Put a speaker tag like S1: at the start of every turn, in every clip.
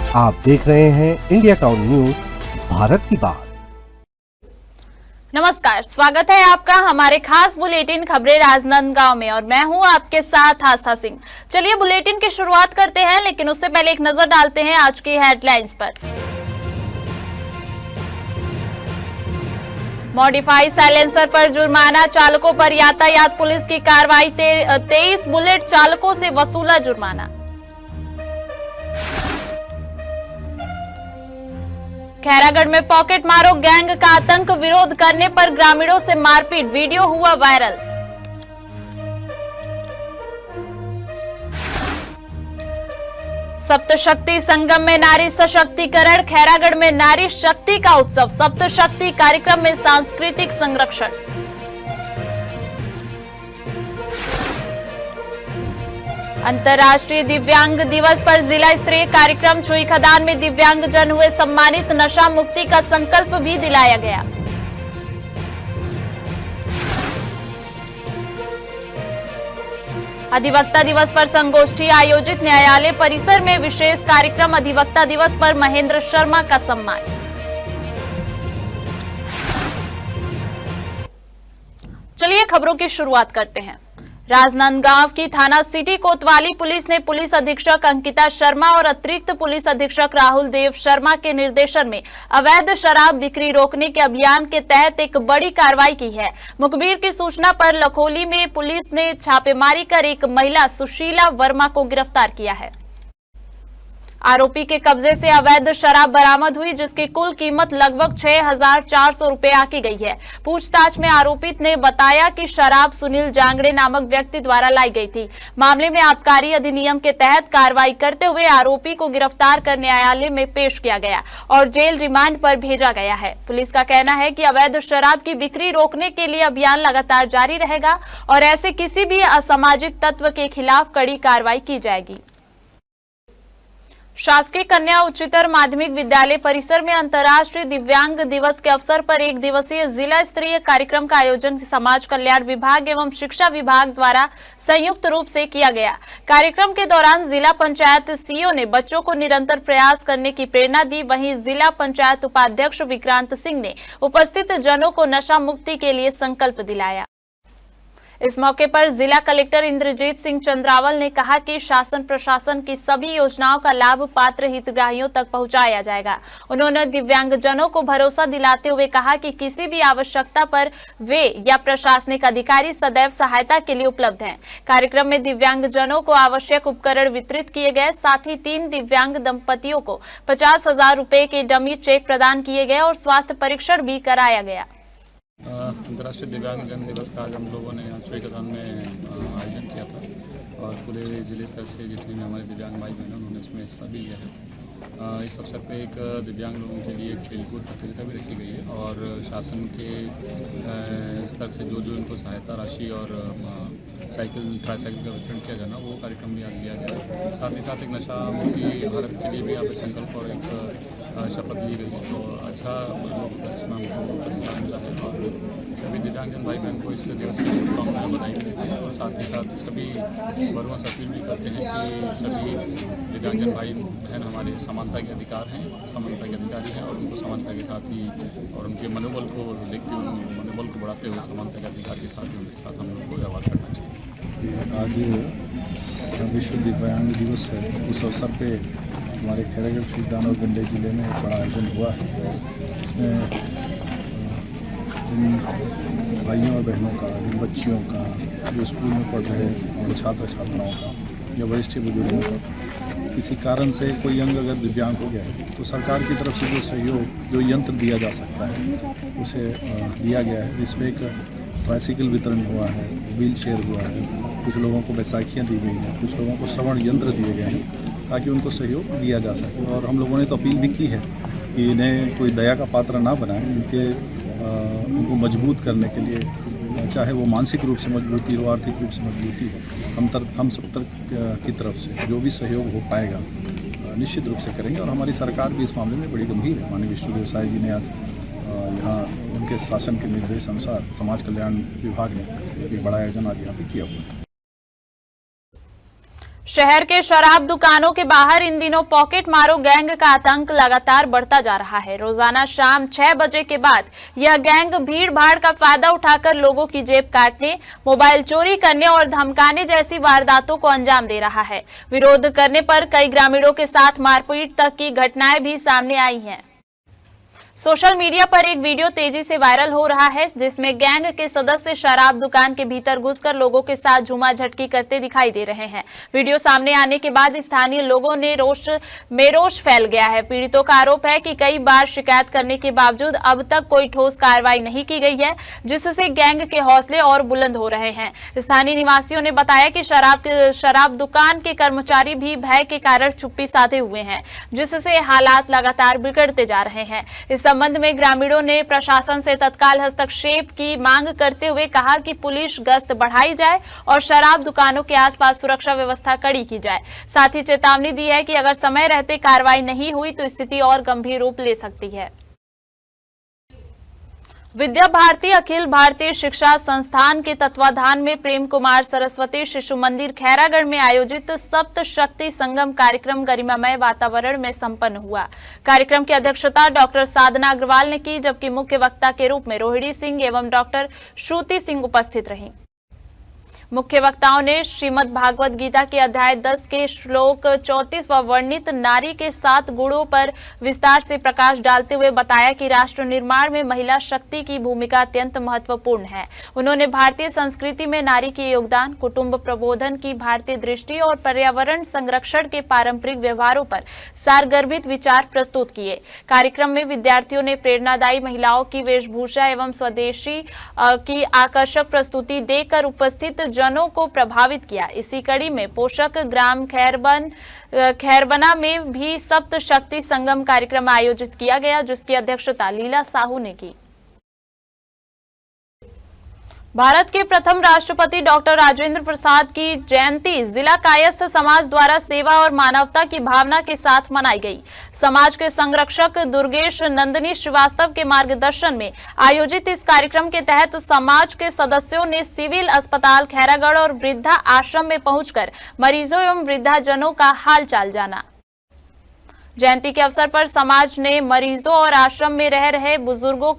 S1: आप देख रहे हैं इंडिया टाउन न्यूज, भारत की बात।
S2: नमस्कार, स्वागत है आपका हमारे खास बुलेटिन खबरें राजनांदगांव में और मैं हूं आपके साथ आस्था सिंह। चलिए बुलेटिन की शुरुआत करते हैं, लेकिन उससे पहले एक नजर डालते हैं आज की हेडलाइंस पर। मॉडिफाई साइलेंसर पर जुर्माना, चालकों पर यातायात पुलिस की कार्रवाई, 23 बुलेट चालकों से वसूला जुर्माना। खैरागढ़ में पॉकेट मारो गैंग का आतंक, विरोध करने पर ग्रामीणों से मारपीट, वीडियो हुआ वायरल। सप्तशक्ति संगम में नारी सशक्तिकरण, खैरागढ़ में नारी शक्ति का उत्सव, सप्तशक्ति कार्यक्रम में सांस्कृतिक संरक्षण। अंतर्राष्ट्रीय दिव्यांग दिवस पर जिला स्तरीय कार्यक्रम, छुई खदान में दिव्यांग जन हुए सम्मानित, नशा मुक्ति का संकल्प भी दिलाया गया। अधिवक्ता दिवस पर संगोष्ठी आयोजित, न्यायालय परिसर में विशेष कार्यक्रम, अधिवक्ता दिवस पर महेंद्र शर्मा का सम्मान। चलिए खबरों की शुरुआत करते हैं। राजनांदगांव की थाना सिटी कोतवाली पुलिस ने पुलिस अधीक्षक अंकिता शर्मा और अतिरिक्त पुलिस अधीक्षक राहुल देव शर्मा के निर्देशन में अवैध शराब बिक्री रोकने के अभियान के तहत एक बड़ी कार्रवाई की है। मुखबिर की सूचना पर लखोली में पुलिस ने छापेमारी कर एक महिला सुशीला वर्मा को गिरफ्तार किया है। आरोपी के कब्जे से अवैध शराब बरामद हुई, जिसकी कुल कीमत लगभग 6,400 रुपए आकी गई है। पूछताछ में आरोपित ने बताया कि शराब सुनील जांगड़े नामक व्यक्ति द्वारा लाई गई थी। मामले में आबकारी अधिनियम के तहत कार्रवाई करते हुए आरोपी को गिरफ्तार कर न्यायालय में पेश किया गया और जेल रिमांड पर भेजा गया है। पुलिस का कहना है कि अवैध शराब की बिक्री रोकने के लिए अभियान लगातार जारी रहेगा और ऐसे किसी भी असामाजिक तत्व के खिलाफ कड़ी कार्रवाई की जाएगी। शासकीय कन्या उच्चतर माध्यमिक विद्यालय परिसर में अंतर्राष्ट्रीय दिव्यांग दिवस के अवसर पर एक दिवसीय जिला स्तरीय कार्यक्रम का आयोजन समाज कल्याण विभाग एवं शिक्षा विभाग द्वारा संयुक्त रूप से किया गया। कार्यक्रम के दौरान जिला पंचायत सीईओ ने बच्चों को निरंतर प्रयास करने की प्रेरणा दी। वहीं जिला पंचायत उपाध्यक्ष विक्रांत सिंह ने उपस्थित जनों को नशा मुक्ति के लिए संकल्प दिलाया। इस मौके पर जिला कलेक्टर इंद्रजीत सिंह चंद्रावल ने कहा कि शासन प्रशासन की सभी योजनाओं का लाभ पात्र हितग्राहियों तक पहुंचाया जाएगा। उन्होंने दिव्यांगजनों को भरोसा दिलाते हुए कहा कि किसी भी आवश्यकता पर वे या प्रशासनिक अधिकारी सदैव सहायता के लिए उपलब्ध हैं। कार्यक्रम में दिव्यांगजनों को आवश्यक उपकरण वितरित किए गए। साथ ही 3 दिव्यांग दंपतियों को 50,000 रुपए के डमी चेक प्रदान किए गए और स्वास्थ्य परीक्षण भी कराया गया।
S3: अंतर्राष्ट्रीय दिव्यांग जन दिवस का आज हम लोगों ने यहाँ छुई खदान में आयोजन किया था और पूरे जिले स्तर से जितने भी हमारे दिव्यांग भाई बहन उन्होंने इसमें हिस्सा भी लिया है। इस अवसर पे एक दिव्यांग लोगों के लिए खेलकूद प्रतियोगिता भी रखी गई है और शासन के स्तर से जो इनको सहायता राशि और साइकिल ट्राईसाइकिल का वितरण किया जाना वो कार्यक्रम भी आज लिया गया। साथ ही साथ एक नशा मुक्ति भारत के लिए भी यहाँ पे संकल्प और एक शपथ ली गई है। तो अच्छा लोगों का इसमें हमको प्रतिसाद मिला है और सभी दिव्यांगजन भाई बहन को इस दिवस की शुभकामनाएं बधाई देते हैं और साथ ही साथ सभी वर्गों से अपील भी करते हैं कि सभी दिव्यांगजन भाई बहन हमारे समानता के अधिकार हैं, समानता के अधिकारी हैं और उनको समानता के साथ ही और उनके मनोबल को देखते हुए मनोबल को बढ़ाते हुए समानता के अधिकार के साथ ही उनके साथ हम लोग को व्यवहार करना चाहिए।
S4: आज विश्व दिव्यांग दिवस है। उस अवसर पे हमारे खैरागढ़ सुल्तान और गंडे जिले में एक बड़ा आयोजन हुआ है। इसमें जिन भाइयों और बहनों का, जिन बच्चियों का, जो स्कूल में पढ़ रहे और छात्र छात्राओं का या वरिष्ठ बुजुर्गों का किसी कारण से कोई अंग अगर दिव्यांग हो गया है तो सरकार की तरफ से जो सहयोग, जो यंत्र दिया जा सकता है उसे दिया गया है। जिसमें एक ट्राईसाइकिल वितरण हुआ है, व्हील चेयर हुआ है, कुछ लोगों को बैसाखियाँ दी गई हैं, कुछ लोगों को श्रवण यंत्र दिए गए हैं ताकि उनको सहयोग दिया जा सके। और हम लोगों ने तो अपील भी की है कि इन्हें कोई दया का पात्र ना बनाएं। उनको मजबूत करने के लिए, चाहे वो मानसिक रूप से मजबूती हो, आर्थिक रूप से मजबूती हो, हम सब तक की तरफ से जो भी सहयोग हो पाएगा निश्चित रूप से करेंगे। और हमारी सरकार भी इस मामले में बड़ी गंभीर है। माननीय विष्णुदेव साय जी ने आज यहाँ उनके शासन के निर्देश अनुसार समाज कल्याण विभाग ने एक बड़ा आयोजन आज यहाँ पे किया हुआ है।
S2: शहर के शराब दुकानों के बाहर इन दिनों पॉकेट मारो गैंग का आतंक लगातार बढ़ता जा रहा है। रोजाना शाम 6 बजे के बाद यह गैंग भीड़ भाड़ का फायदा उठाकर लोगों की जेब काटने, मोबाइल चोरी करने और धमकाने जैसी वारदातों को अंजाम दे रहा है। विरोध करने पर कई ग्रामीणों के साथ मारपीट तक की घटनाएं भी सामने आई हैं। सोशल मीडिया पर एक वीडियो तेजी से वायरल हो रहा है, जिसमें गैंग के सदस्य शराब दुकान के भीतर घुसकर लोगों के साथ झूमा झटकी करते दिखाई दे रहे हैं। वीडियो सामने आने के बाद स्थानीय लोगों ने रोष फैल गया है। पीड़ितों का आरोप है कि कई बार शिकायत करने के बावजूद अब तक कोई ठोस कार्रवाई नहीं की गई है, जिससे गैंग के हौसले और बुलंद हो रहे हैं। स्थानीय निवासियों ने बताया कि शराब दुकान के कर्मचारी भी भय के कारण चुप्पी साधे हुए हैं, जिससे हालात लगातार बिगड़ते जा रहे हैं। इस संबंध में ग्रामीणों ने प्रशासन से तत्काल हस्तक्षेप की मांग करते हुए कहा कि पुलिस गश्त बढ़ाई जाए और शराब दुकानों के आसपास सुरक्षा व्यवस्था कड़ी की जाए। साथ ही चेतावनी दी है कि अगर समय रहते कार्रवाई नहीं हुई तो स्थिति और गंभीर रूप ले सकती है। विद्या भारती अखिल भारतीय शिक्षा संस्थान के तत्वाधान में प्रेम कुमार सरस्वती शिशु मंदिर खैरागढ़ में आयोजित सप्त शक्ति संगम कार्यक्रम गरिमामय वातावरण में संपन्न हुआ। कार्यक्रम की अध्यक्षता डॉक्टर साधना अग्रवाल ने की, जबकि मुख्य वक्ता के रूप में रोहिणी सिंह एवं डॉक्टर श्रुति सिंह उपस्थित रहीं। मुख्य वक्ताओं ने श्रीमद् भागवत गीता के अध्याय 10 के श्लोक 34 व वर्णित नारी के 7 गुणों पर विस्तार से प्रकाश डालते हुए बताया कि राष्ट्र निर्माण में महिला शक्ति की भूमिका अत्यंत महत्वपूर्ण है। उन्होंने भारतीय संस्कृति में नारी के योगदान, कुटुंब प्रबोधन की भारतीय दृष्टि और पर्यावरण संरक्षण के पारंपरिक व्यवहारों पर सारगर्भित विचार प्रस्तुत किए। कार्यक्रम में विद्यार्थियों ने प्रेरणादायी महिलाओं की वेशभूषा एवं स्वदेशी की आकर्षक प्रस्तुति देकर उपस्थित जनों को प्रभावित किया। इसी कड़ी में पोषक ग्राम खैरबना में भी सप्त शक्ति संगम कार्यक्रम आयोजित किया गया, जिसकी अध्यक्षता लीला साहू ने की। भारत के प्रथम राष्ट्रपति डॉक्टर राजेंद्र प्रसाद की जयंती जिला कायस्थ समाज द्वारा सेवा और मानवता की भावना के साथ मनाई गई। समाज के संरक्षक दुर्गेश नंदिनी श्रीवास्तव के मार्गदर्शन में आयोजित इस कार्यक्रम के तहत समाज के सदस्यों ने सिविल अस्पताल खैरागढ़ और वृद्धा आश्रम में पहुंचकर मरीजों एवं वृद्धाजनों का हालचाल जाना। जयंती के अवसर पर समाज ने मरीजों और आश्रम में रह रहे बुजुर्गों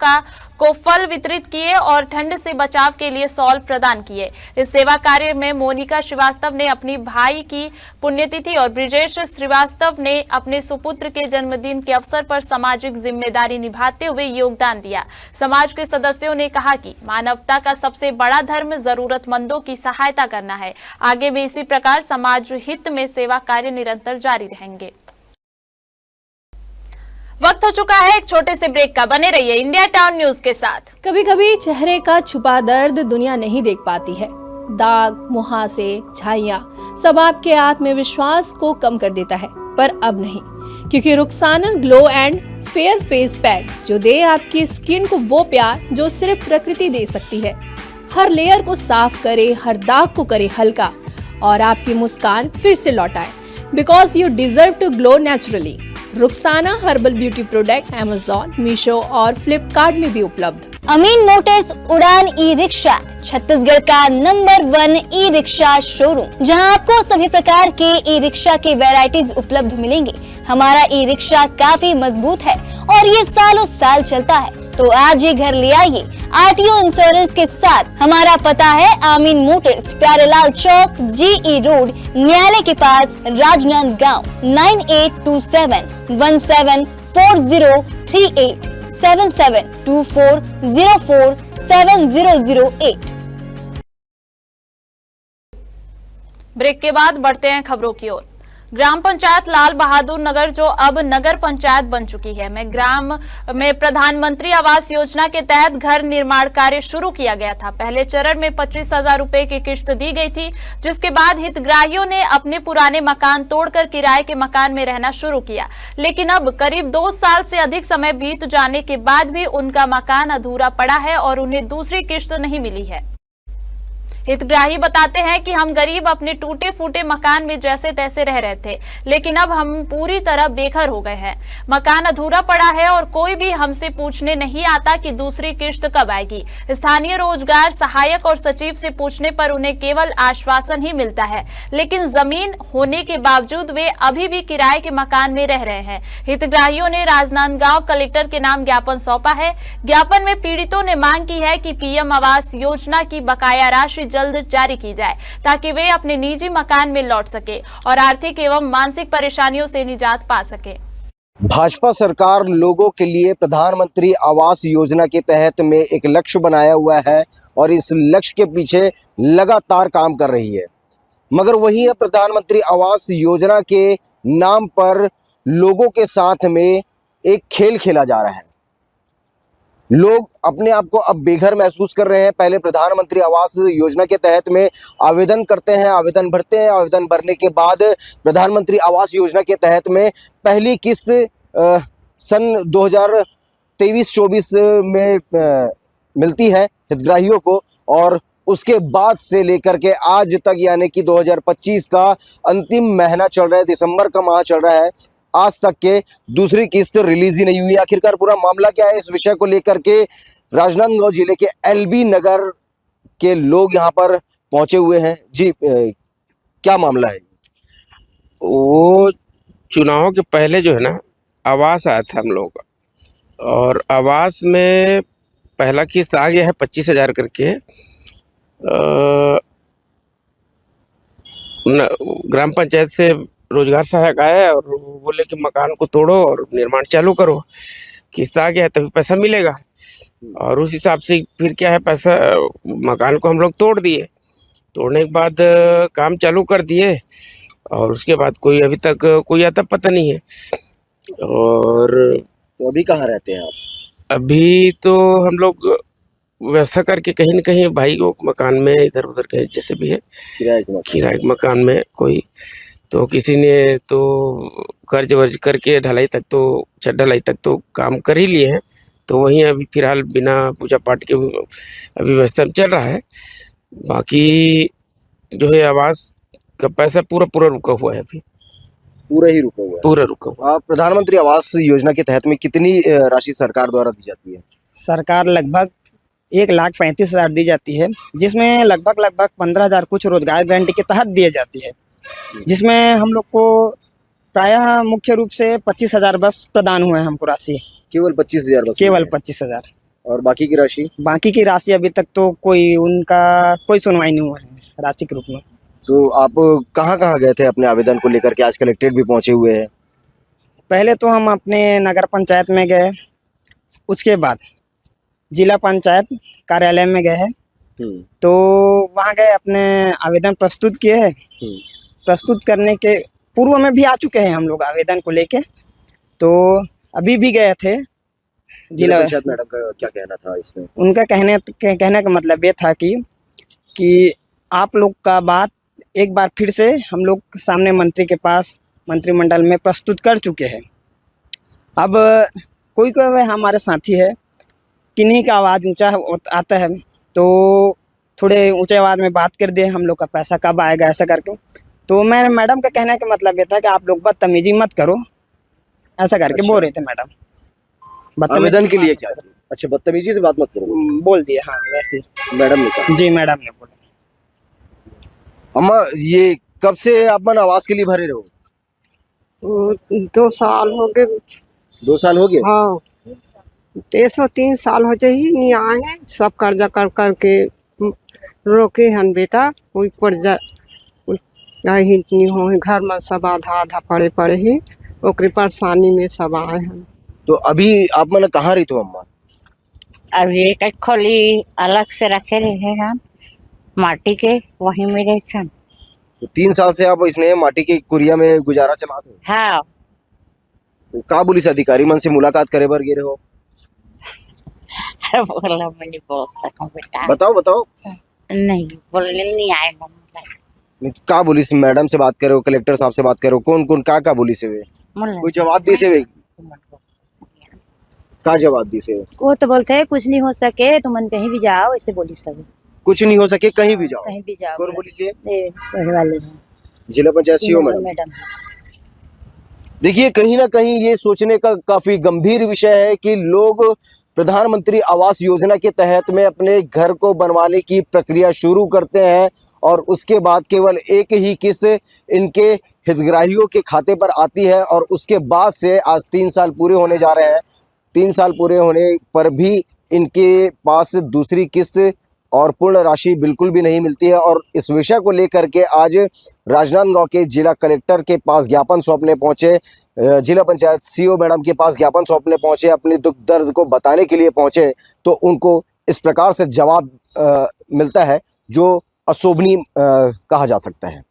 S2: को फल वितरित किए और ठंड से बचाव के लिए शॉल प्रदान किए। इस सेवा कार्य में मोनिका श्रीवास्तव ने अपनी भाई की पुण्यतिथि और ब्रिजेश श्रीवास्तव ने अपने सुपुत्र के जन्मदिन के अवसर पर सामाजिक जिम्मेदारी निभाते हुए योगदान दिया। समाज के सदस्यों ने कहा कि मानवता का सबसे बड़ा धर्म जरूरतमंदों की सहायता करना है। आगे भी इसी प्रकार समाज हित में सेवा कार्य निरंतर जारी रहेंगे। वक्त हो चुका है एक छोटे से ब्रेक का। बने रहिए इंडिया टाउन न्यूज के साथ।
S5: कभी कभी चेहरे का छुपा दर्द दुनिया नहीं देख पाती है। दाग, मुहासे, झाइयां सब आपके आत्मविश्वास को कम कर देता है, पर अब नहीं, क्योंकि Rukhsana glow and fair face pack जो दे आपकी स्किन को वो प्यार जो सिर्फ प्रकृति दे सकती है। हर लेयर को साफ करे, हर दाग को करे हल्का और आपकी मुस्कान फिर से लौटाए। Because you deserve to glow naturally. Rukhsana herbal beauty product Amazon, Meesho और फ्लिपकार्ट में भी उपलब्ध।
S6: अमीन मोटर्स उड़ान ई रिक्शा छत्तीसगढ़ का नंबर 1 ई रिक्शा शोरूम, जहां आपको सभी प्रकार के ई रिक्शा के वैरायटीज उपलब्ध मिलेंगे। हमारा ई रिक्शा काफी मजबूत है और ये सालों साल चलता है, तो आज ही घर ले आइए आरटीओ इंश्योरेंस के साथ। हमारा पता है आमीन मोटर्स, प्यारेलाल चौक, जीई रोड, न्यायालय के पास, राजनांदगांव। 9827174038 7724047008।
S2: ब्रेक के बाद बढ़ते हैं खबरों की ओर। ग्राम पंचायत लाल बहादुर नगर जो अब नगर पंचायत बन चुकी है में ग्राम में प्रधानमंत्री आवास योजना के तहत घर निर्माण कार्य शुरू किया गया था। पहले चरण में 25,000 रुपए की किश्त दी गई थी, जिसके बाद हितग्राहियों ने अपने पुराने मकान तोड़कर किराए के मकान में रहना शुरू किया। लेकिन अब करीब 2 साल से अधिक समय बीत जाने के बाद भी उनका मकान अधूरा पड़ा है और उन्हें दूसरी किश्त नहीं मिली है। हितग्राही बताते हैं कि हम गरीब अपने टूटे फूटे मकान में जैसे तैसे रह रहे थे, लेकिन अब हम पूरी तरह बेघर हो गए हैं। मकान अधूरा पड़ा है और कोई भी हमसे पूछने नहीं आता कि दूसरी किश्त कब आएगी। स्थानीय रोजगार सहायक और सचिव से पूछने पर उन्हें केवल आश्वासन ही मिलता है, लेकिन जमीन होने के बावजूद वे अभी भी किराए के मकान में रह रहे हैं। हितग्राहियों ने राजनांदगांव कलेक्टर के नाम ज्ञापन सौंपा है। ज्ञापन में पीड़ितों ने मांग की है कि पीएम आवास योजना की बकाया राशि जल्द जारी की जाए ताकि वे अपने निजी मकान में लौट सके और आर्थिक एवं मानसिक परेशानियों से निजात पा सके।
S7: भाजपा सरकार लोगों के लिए प्रधानमंत्री आवास योजना के तहत में एक लक्ष्य बनाया हुआ है और इस लक्ष्य के पीछे लगातार काम कर रही है, मगर वही प्रधानमंत्री आवास योजना के नाम पर लोगों के साथ में एक खेल खेला जा रहा है। लोग अपने आप को अब बेघर महसूस कर रहे हैं। पहले प्रधानमंत्री आवास योजना के तहत में आवेदन करते हैं, आवेदन भरते हैं, आवेदन भरने के बाद प्रधानमंत्री आवास योजना के तहत में पहली किस्त सन 2023-24 में मिलती है हितग्राहियों को, और उसके बाद से लेकर के आज तक यानी कि 2025 का अंतिम महीना चल रहा है, दिसंबर का माह चल रहा है, आज तक के दूसरी किस्त रिलीज ही नहीं हुई। आखिरकार पूरा मामला क्या है, इस विषय को लेकर के राजनांदगांव जिले के एलबी नगर के लोग यहाँ पर पहुंचे हुए हैं। जी क्या मामला है?
S8: वो चुनाव के पहले जो है ना आवास आया था हम लोग, और आवास में पहला किस्त आ गया है 25,000 करके। ग्राम पंचायत से रोजगार सहायक आया और बोले कि मकान को तोड़ो और निर्माण चालू करो, किस्त आ गया है तभी पैसा मिलेगा। और उस हिसाब से फिर क्या है, पैसा मकान को हम लोग तोड़ दिए, तोड़ने के बाद काम चालू कर दिए और उसके बाद कोई अभी तक कोई आता पता नहीं है। और
S7: तो अभी कहाँ रहते हैं आप?
S8: अभी तो हम लोग व्यवस्था करके कहीं न कहीं भाई को मकान में इधर उधर कहीं जैसे भी है किराए के मकान में, कोई तो किसी ने तो कर्ज वर्ज करके ढलाई तक तो छत ढलाई तक तो काम कर ही लिए हैं, तो वहीं अभी फिलहाल बिना पूजा पाठ के अभी व्यवस्था चल रहा है। बाकी जो है आवास का पैसा पूरा रुका हुआ है, अभी
S7: पूरा ही रुका हुआ है।
S8: पूरा रुका हुआ।
S7: प्रधानमंत्री आवास योजना के तहत में कितनी राशि सरकार द्वारा दी जाती है?
S9: सरकार लगभग 1,35,000 दी जाती है, जिसमें लगभग 15,000 कुछ रोजगार गारंटी के तहत दिए जाती है, जिसमें हम लोग को प्रायः मुख्य रूप से 25,000 बस प्रदान हुए हैं हमको राशि।
S7: केवल 25,000 बस?
S9: केवल 25,000।
S7: और बाकी की राशि?
S9: बाकी की राशि अभी तक तो उनका कोई सुनवाई नहीं हुआ है राशि के रूप में।
S7: तो आप कहाँ गए थे अपने आवेदन को लेकर के? आज कलेक्ट्रेट भी पहुंचे हुए हैं।
S9: पहले तो हम अपने नगर पंचायत में गए, उसके बाद जिला पंचायत कार्यालय में गए हैं, तो वहाँ गए अपने आवेदन प्रस्तुत किए हैं। प्रस्तुत करने के पूर्व में भी आ चुके हैं हम लोग आवेदन को लेके, तो अभी भी गए थे जिला
S7: पंचायत। मैडम का क्या कहना था इसमें?
S9: उनका कहने का मतलब ये था कि आप लोग का बात एक बार फिर से हम लोग सामने मंत्री के पास मंत्रिमंडल में प्रस्तुत कर चुके हैं। अब कोई हमारे साथी है, किन्हीं का आवाज़ ऊंचा आता है तो थोड़े ऊंचे आवाज़ में बात कर दिए, हम लोग का पैसा कब आएगा ऐसा करके। तो मैं मैडम का कहने का मतलब ये था कि आप लोग बदतमीजी मत करो, ऐसा करके बोल रहे थे मैडम।
S7: आवेदन के लिए क्या? अच्छा, बदतमीजी से बात मत करो
S9: बोल दिए। हाँ वैसे
S7: मैडम ने कहा?
S9: जी मैडम ने बोला।
S7: अम्मा, ये कब से आप मन आवास के लिए भरे रहो?
S10: 2 साल हो गए।
S7: 2 साल हो गए?
S10: हाँ, 3 साल हो जाइए नहीं आए हैं, सब कर्जा कर करके रोके हन बेटा, कोई कर्जा नहीं हो, घर में सब आधा पड़े ही, ओकरे परेशानी में सब आए हैं।
S7: तो अभी आप मन कहाँ रही तो अम्मा?
S11: अभी एक खोली अलग से रखे रहे हम माटी के, वहीं में रहते।
S7: तो 3 साल से आप इसने माटी के कुरिया में गुजारा चला दो?
S11: हाँ।
S7: तो का पुलिस अधिकारी मन से मुलाकात करे बर गिरे हो?
S11: बोला मैं नहीं बोल सकूं बेटा।
S7: बताओ।
S11: नहीं बोलने नहीं आएगा।
S7: का पुलिस मैडम से बात करो, कलेक्टर साहब से बात करो, कौन का पुलिस है वे? कोई जवाब दी से वे? का जवाब दी से?
S12: वो तो बोलते हैं कुछ नहीं हो सके तो मन कहीं भी जाओ, ऐसे बोली सब।
S7: कुछ नहीं हो सके कहीं भी जाओ,
S11: कहीं भी जाओ
S7: कौन पुलिस है?
S11: वही वाले हैं
S7: जिला पंचायत सीओ मैडम।
S11: मैडम
S7: देखिए कहीं ना कहीं ये सोचने का काफी गंभीर विषय है कि लोग प्रधानमंत्री आवास योजना के तहत में अपने घर को बनवाने की प्रक्रिया शुरू करते हैं और उसके बाद केवल एक ही किस्त इनके हितग्राहियों के खाते पर आती है और उसके बाद से आज 3 साल पूरे होने जा रहे हैं। 3 साल पूरे होने पर भी इनके पास दूसरी किस्त और पूर्ण राशि बिल्कुल भी नहीं मिलती है और इस विषय को लेकर के आज राजनांदगांव के जिला कलेक्टर के पास ज्ञापन सौंपने पहुंचे, जिला पंचायत सीओ मैडम के पास ज्ञापन सौंपने पहुंचे, अपनी दुख दर्द को बताने के लिए पहुंचे तो उनको इस प्रकार से जवाब मिलता है जो अशोभनीय कहा जा सकता है।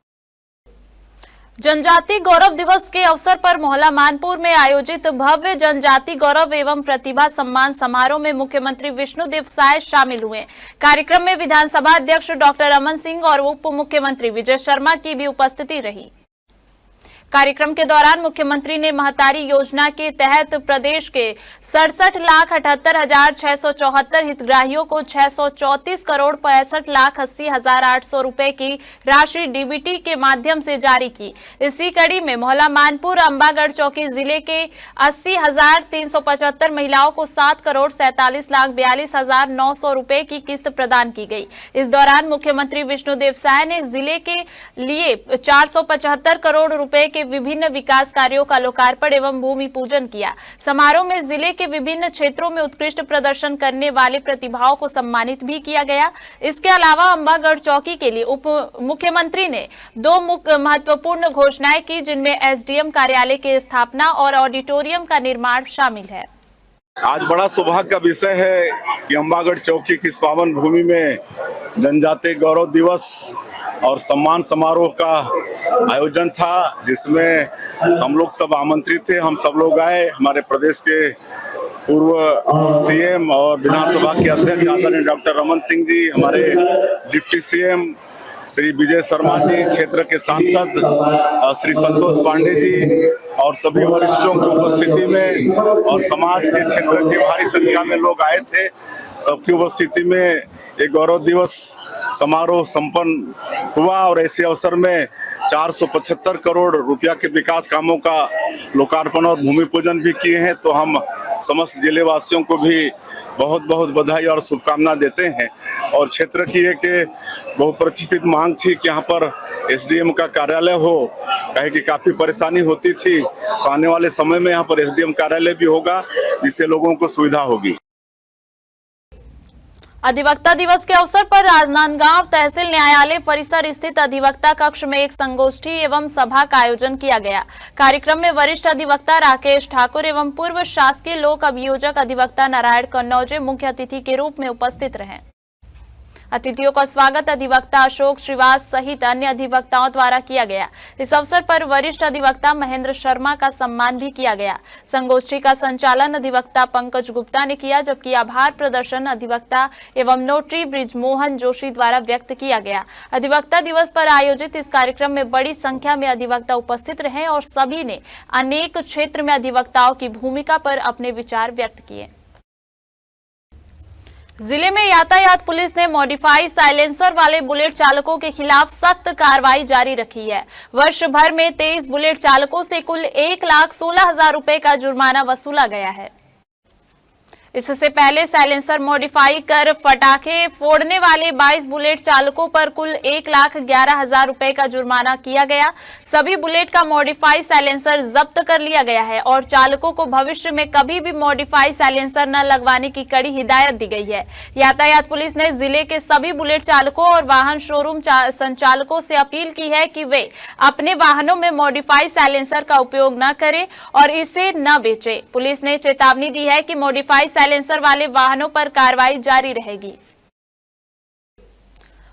S2: जनजाति गौरव दिवस के अवसर पर मोहल्ला मानपुर में आयोजित भव्य जनजाति गौरव एवं प्रतिभा सम्मान समारोह में मुख्यमंत्री विष्णुदेव साय शामिल हुए। कार्यक्रम में विधानसभा अध्यक्ष डॉक्टर रमन सिंह और उप मुख्यमंत्री विजय शर्मा की भी उपस्थिति रही। कार्यक्रम के दौरान मुख्यमंत्री ने महतारी योजना के तहत प्रदेश के 67,78,674 हितग्राहियों को 634,65,80,800 रुपए की राशि डीबीटी के माध्यम से जारी की। इसी कड़ी में मोहल्ला मानपुर अंबागढ़ चौकी जिले के 80,375 महिलाओं को 7,47,42,900 रुपए की किस्त प्रदान की गई। इस दौरान मुख्यमंत्री विष्णुदेव साय ने जिले के लिए 475 करोड़ रुपए के विभिन्न विकास कार्यों का लोकार्पण एवं भूमि पूजन किया। समारोह में जिले के विभिन्न क्षेत्रों में उत्कृष्ट प्रदर्शन करने वाले प्रतिभाओं को सम्मानित भी किया गया। इसके अलावा अंबागढ़ चौकी के लिए उप मुख्यमंत्री ने 2 महत्वपूर्ण घोषणाएं की, जिनमें एसडीएम कार्यालय की स्थापना और ऑडिटोरियम का निर्माण शामिल है।
S12: आज बड़ा सौभाग्य का विषय है कि अंबागढ़ चौकी की इस पावन भूमि में जनजाति गौरव दिवस और सम्मान समारोह का आयोजन था, जिसमें हम लोग सब आमंत्रित थे। हम सब लोग आए। हमारे प्रदेश के पूर्व सीएम और विधानसभा के अध्यक्ष आदरणीय डॉक्टर रमन सिंह जी, हमारे डिप्टी सीएम श्री विजय शर्मा जी, क्षेत्र के सांसद श्री संतोष पांडे जी और सभी वरिष्ठों की उपस्थिति में और समाज के क्षेत्र के भारी संख्या में लोग आए थे। सबकी उपस्थिति में एक गौरव दिवस समारोह संपन्न हुआ और ऐसे अवसर में 475 करोड़ रुपया के विकास कामों का लोकार्पण और भूमि पूजन भी किए हैं। तो हम समस्त जिले वासियों को भी बहुत बहुत बधाई और शुभकामना देते हैं। और क्षेत्र की एक बहुप्रतीक्षित मांग थी कि यहाँ पर एसडीएम का कार्यालय हो, कहे कि काफी परेशानी होती थी। तो आने वाले समय में यहाँ पर एसडीएम कार्यालय भी होगा, जिससे लोगों को सुविधा होगी।
S2: अधिवक्ता दिवस के अवसर पर राजनांदगांव तहसील न्यायालय परिसर स्थित अधिवक्ता कक्ष में एक संगोष्ठी एवं सभा का आयोजन किया गया। कार्यक्रम में वरिष्ठ अधिवक्ता राकेश ठाकुर एवं पूर्व शासकीय लोक अभियोजक अधिवक्ता नारायण कन्नौजे मुख्य अतिथि के रूप में उपस्थित रहे। अतिथियों का स्वागत अधिवक्ता अशोक श्रीवास सहित अन्य अधिवक्ताओं द्वारा किया गया। इस अवसर पर वरिष्ठ अधिवक्ता महेंद्र शर्मा का सम्मान भी किया गया। संगोष्ठी का संचालन अधिवक्ता पंकज गुप्ता ने किया, जबकि आभार प्रदर्शन अधिवक्ता एवं नोटरी ब्रिजमोहन जोशी द्वारा व्यक्त किया गया। अधिवक्ता दिवस पर आयोजित इस कार्यक्रम में बड़ी संख्या में अधिवक्ता उपस्थित रहे और सभी ने अनेक क्षेत्र में अधिवक्ताओं की भूमिका पर अपने विचार व्यक्त किए। जिले में यातायात पुलिस ने मॉडिफाई साइलेंसर वाले बुलेट चालकों के खिलाफ सख्त कार्रवाई जारी रखी है। वर्ष भर में 23 बुलेट चालकों से कुल 1,16,000 रुपए का जुर्माना वसूला गया है। इससे पहले साइलेंसर मॉडिफाई कर पटाखे फोड़ने वाले 22 बुलेट चालकों पर कुल 1,11,000 रुपए का जुर्माना किया गया। सभी बुलेट का मॉडिफाई साइलेंसर जब्त कर लिया गया है और चालकों को भविष्य में कभी भी मॉडिफाई साइलेंसर न लगवाने की कड़ी हिदायत दी गई है। यातायात पुलिस ने जिले के सभी बुलेट चालकों और वाहन शोरूम संचालकों से अपील की है कि वे अपने वाहनों में मॉडिफाई साइलेंसर का उपयोग न करें और इसे न बेचें। पुलिस ने चेतावनी दी है कि मॉडिफाई साइलेंसर वाले वाहनों पर कार्रवाई जारी रहेगी।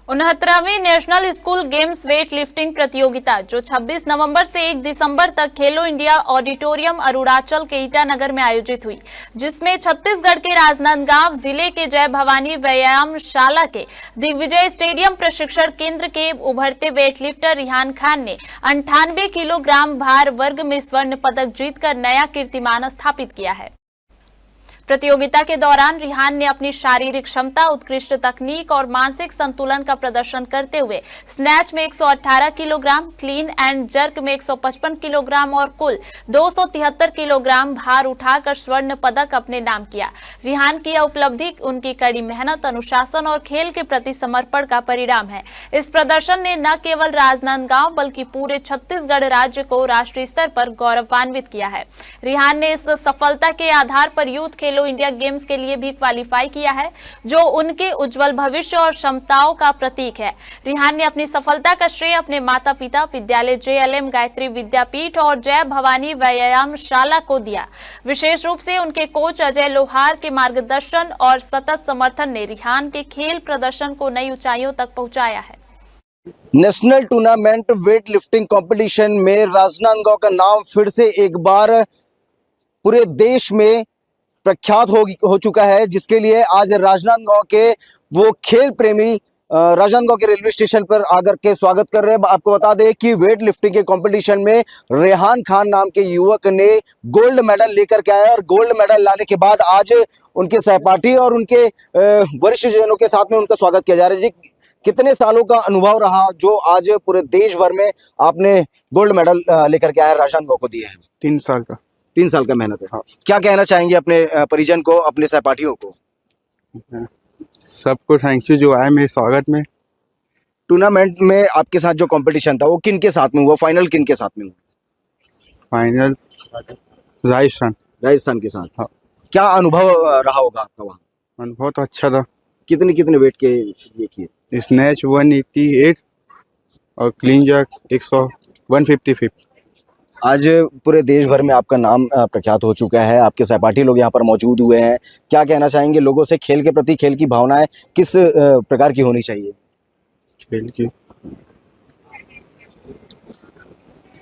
S2: 69वीं national school games weight lifting प्रतियोगिता जो 26 नवंबर से 1 दिसंबर तक खेलो इंडिया ऑडिटोरियम अरुणाचल के ईटानगर में आयोजित हुई, जिसमें छत्तीसगढ़ के राजनांदगांव जिले के जय भवानी व्यायामशाला के दिग्विजय स्टेडियम प्रशिक्षण केंद्र के उभरते वेट लिफ्टर रिहान खान ने 98 किलोग्राम भार वर्ग में स्वर्ण पदक जीतकर नया कीर्तिमान स्थापित किया है। प्रतियोगिता के दौरान रिहान ने अपनी शारीरिक क्षमता, उत्कृष्ट तकनीक और मानसिक संतुलन का प्रदर्शन करते हुए स्नैच में 118 किलोग्राम, क्लीन एंड जर्क में 155 किलोग्राम और कुल 273 किलोग्राम भार उठाकर स्वर्ण पदक अपने नाम किया। रिहान की यह उपलब्धि उनकी कड़ी मेहनत, अनुशासन और खेल के प्रति समर्पण का परिणाम है। इस प्रदर्शन ने न केवल राजनांदगांव बल्कि पूरे छत्तीसगढ़ राज्य को राष्ट्रीय स्तर पर गौरवान्वित किया है। रिहान ने इस सफलता के आधार पर यूथ खेलो इंडिया गेम्स के लिए भी क्वालिफाई किया है, जो उनके उज्जवल भविष्य और क्षमताओं का प्रतीक है। रिहान ने अपनी सफलता का श्रेय अपने माता पिता, विद्यालय JLM गायत्री विद्यापीठ और जय भवानी व्यायामशाला को दिया। विशेष रूप से उनके कोच अजय लोहार के मार्गदर्शन और सतत समर्थन ने रिहान के खेल प्रदर्शन को नई ऊंचाइयों तक पहुंचाया है।
S7: National tournament weight lifting competition में राजनांदगांव का नाम फिर से एक बार पूरे देश में प्रख्यात हो चुका है, जिसके लिए आज राजनांदगांव के वो खेल प्रेमी राजनांदगांव के रेलवे स्टेशन पर आकर के स्वागत कर रहे हैं। आपको बता दें कि वेट लिफ्टिंग के कंपटीशन में रेहान खान नाम के युवक ने गोल्ड मेडल लेकर के आया और गोल्ड मेडल लाने के बाद आज उनके सहपाठी और उनके वरिष्ठ जनों के साथ में उनका स्वागत किया जा रहा है। जी, कितने सालों का अनुभव रहा जो आज पूरे देश भर में आपने गोल्ड मेडल लेकर के आया राजनांदगांव को दिए हैं?
S13: 3 साल का।
S7: 3 साल का मेहनत है।
S13: हाँ।
S7: क्या कहना चाहेंगे अपने परिजन को, अपने सहपाठियों को?
S13: सबको थैंक यू जो आए मेरे स्वागत में।
S7: टूर्नामेंट में आपके साथ जो कंपटीशन था वो किन के साथ में हुआ? फाइनल किन के साथ में हुआ?
S13: फाइनल
S7: राजस्थान के साथ।
S13: हाँ।
S7: क्या अनुभव रहा होगा आपका वहाँ?
S13: अनुभव तो अच्छा था।
S7: कितने वेट के ये किए?
S13: स्नैच 188 और क्लीन जर्क 155।
S7: आज पूरे देश भर में आपका नाम प्रख्यात हो चुका है, आपके सहपाठी लोग यहाँ पर मौजूद हुए हैं। क्या कहना चाहेंगे लोगों से? खेल के प्रति खेल की भावनाएं किस प्रकार की होनी चाहिए?
S13: खेल की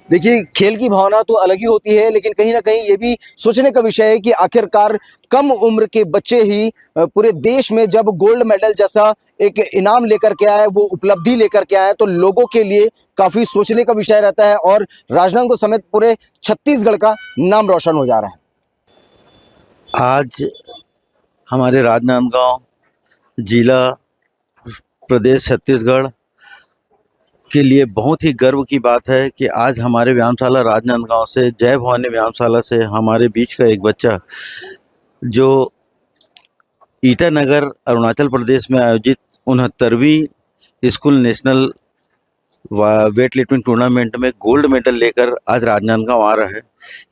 S7: देखिए, खेल की भावना तो अलग ही होती है, लेकिन कहीं ना कहीं ये भी सोचने का विषय है कि आखिरकार कम उम्र के बच्चे ही पूरे देश में जब गोल्ड मेडल जैसा एक इनाम लेकर के आए, वो उपलब्धि लेकर के आए, तो लोगों के लिए काफी सोचने का विषय रहता है और राजनांदगांव समेत पूरे छत्तीसगढ़ का नाम रोशन हो जा रहा है।
S14: आज हमारे राजनांदगांव जिला प्रदेश छत्तीसगढ़ के लिए बहुत ही गर्व की बात है कि आज हमारे व्यायामशाला राजनांदगांव से, जय भवानी व्यायामशाला से हमारे बीच का एक बच्चा जो ईटानगर अरुणाचल प्रदेश में आयोजित 69वीं school national weight lifting tournament में गोल्ड मेडल लेकर आज राजनांदगांव आ रहा है।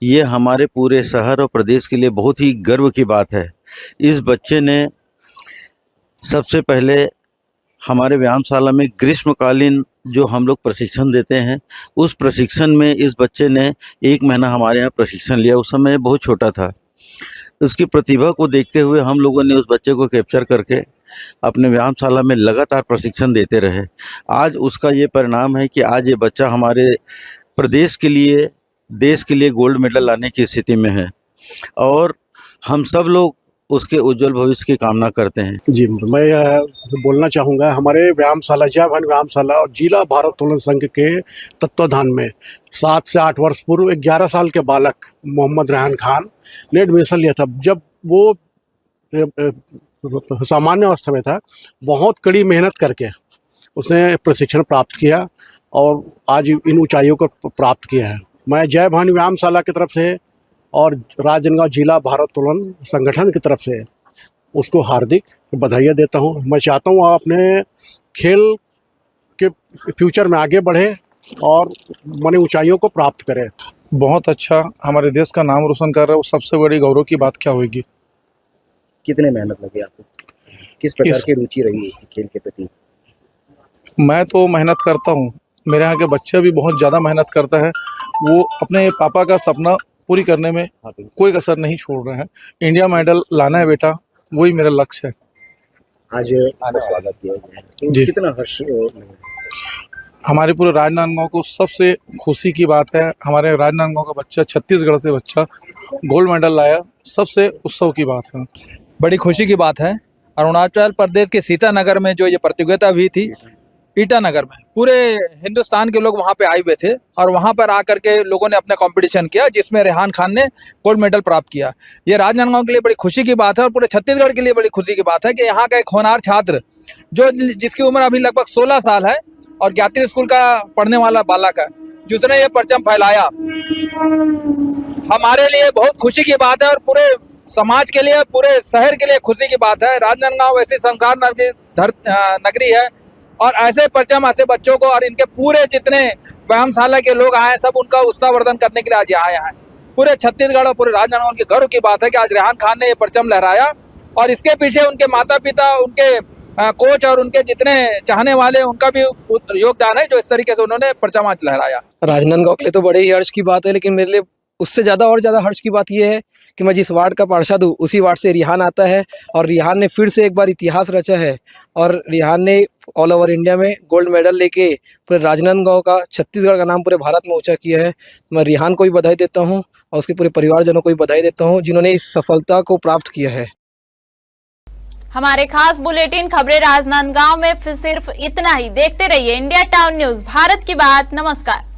S14: ये हमारे पूरे शहर और प्रदेश के लिए बहुत ही गर्व की बात है। इस बच्चे ने सबसे पहले हमारे व्यायामशाला में ग्रीष्मकालीन जो हम लोग प्रशिक्षण देते हैं, उस प्रशिक्षण में इस बच्चे ने 1 महीना हमारे यहाँ प्रशिक्षण लिया। उस समय बहुत छोटा था। उसकी प्रतिभा को देखते हुए हम लोगों ने उस बच्चे को कैप्चर करके अपने व्यायामशाला में लगातार प्रशिक्षण देते रहे। आज उसका ये परिणाम है कि आज ये बच्चा हमारे प्रदेश के लिए, देश के लिए गोल्ड मेडल लाने की स्थिति में है और हम सब लोग उसके उज्जवल भविष्य की कामना करते हैं।
S15: जी, मैं बोलना चाहूँगा, हमारे व्यायामशाला जय भवानी व्यायामशाला और जिला भारोत्तोलन संघ के तत्वाधान में 7 से 8 वर्ष पूर्व 11 साल के बालक मोहम्मद रेहान खान ने एडमिशन लिया था। जब वो सामान्य अवस्था में था, बहुत कड़ी मेहनत करके उसने प्रशिक्षण प्राप्त किया और आज इन ऊंचाइयों को प्राप्त किया है। मैं जय भवानी व्यायामशाला की तरफ से और राजनांदगांव जिला भारोत्तोलन संगठन की तरफ से उसको हार्दिक बधाइयाँ देता हूँ। मैं चाहता हूँ आप अपने खेल के फ्यूचर में आगे बढ़े और माने ऊंचाइयों को प्राप्त करें।
S16: बहुत अच्छा, हमारे देश का नाम रोशन कर रहा है, वो सबसे बड़ी गौरव की बात क्या होगी।
S7: कितने मेहनत लगी आपको? किस प्रकार की रुचि रही इसकी खेल के प्रति?
S16: मैं तो मेहनत करता हूँ, मेरे यहाँ के बच्चे भी बहुत ज़्यादा मेहनत करता है। वो अपने पापा का सपना पूरी करने में कोई कसर नहीं छोड़ रहे हैं। इंडिया मेडल लाना है बेटा, वही मेरा लक्ष्य है।
S7: आज स्वागत किया तो
S16: जी,
S7: कितना हर्ष
S16: हमारे पूरे राजनांदगांव को सबसे खुशी की बात है। हमारे राजनांदगांव का बच्चा, छत्तीसगढ़ से बच्चा गोल्ड मेडल लाया, सबसे उत्सव की बात है,
S17: बड़ी खुशी की बात है। अरुणाचल प्रदेश के सीतानगर में जो ये प्रतियोगिता हुई थी, ईटानगर में पूरे हिंदुस्तान के लोग वहां पे आए हुए थे और वहां पर आकर के लोगों ने अपना कंपटीशन किया जिसमें रेहान खान ने गोल्ड मेडल प्राप्त किया। ये राजनांदगांव के लिए बड़ी खुशी की बात है और पूरे छत्तीसगढ़ के लिए बड़ी खुशी की बात है कि यहाँ का एक होनहार छात्र जिसकी उम्र अभी लगभग 16 साल है और ज्ञाति स्कूल का पढ़ने वाला बालक है, जिसने ये परचम फैलाया, हमारे लिए बहुत खुशी की बात है और पूरे समाज के लिए, पूरे शहर के लिए खुशी की बात है। राजनांदगांव ऐसी संस्कार नगरी है और ऐसे परचम ऐसे बच्चों को और इनके पूरे जितने व्यायामशाला के लोग आए हैं सब उनका उत्साहवर्धन करने के लिए आज आए हैं। पूरे छत्तीसगढ़ और पूरे राजनांदगांव के गर्व की बात है कि आज रेहान खान ने ये परचम लहराया और इसके पीछे उनके माता पिता, उनके कोच और उनके जितने चाहने वाले उनका भी योगदान है जो इस तरीके से उन्होंने परचम आज लहराया।
S18: राजनांदगांव के लिए तो बड़े ही हर्ष की बात है, लेकिन मेरे लिए उससे ज़्यादा और ज़्यादा हर्ष की बात यह है कि मैं जिस वार्ड का पार्षद हूँ उसी वार्ड से रिहान आता है और रिहान ने फिर से एक बार इतिहास रचा है और रिहान ने ऑल ओवर इंडिया में गोल्ड मेडल लेके पूरे राजनांदगांव का, छत्तीसगढ़ का नाम पूरे भारत में ऊंचा किया है। मैं रिहान को भी बधाई देता हूँ और उसके पूरे परिवारजनों को भी बधाई देता हूँ जिन्होंने इस सफलता को प्राप्त किया है।
S2: हमारे खास बुलेटिन खबरें राजनांदगांव में सिर्फ इतना ही। देखते रहिए इंडिया टाउन न्यूज, भारत की बात। नमस्कार।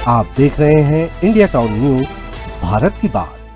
S1: आप देख रहे हैं इंडिया टाउन न्यूज, भारत की बात।